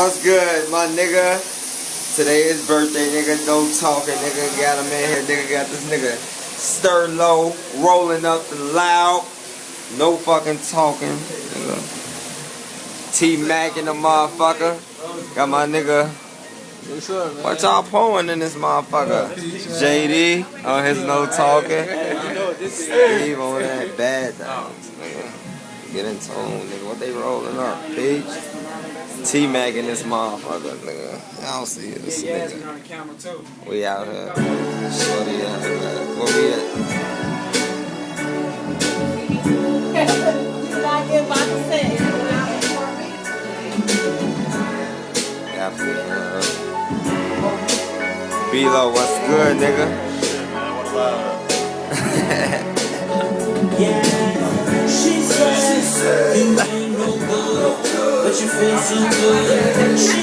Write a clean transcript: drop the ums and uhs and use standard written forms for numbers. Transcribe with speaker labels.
Speaker 1: What's good, my nigga? Today is birthday, nigga. No talking, nigga. Got him in here, nigga. Got this nigga stir low, rolling up the loud. No fucking talking, nigga. T-Mac in the motherfucker. Got my nigga. What y'all pouring in this motherfucker? JD on his no talking. Steve on that bad dogs, nigga. Get in tone, nigga. What they rolling up, bitch? T-Mac in this motherfucker, nigga. Y'all see this nigga. We out here. Shorty out here. Where we at? B-Lo, what's good, nigga?
Speaker 2: Yeah, she said you ain't no good, but you feel so good.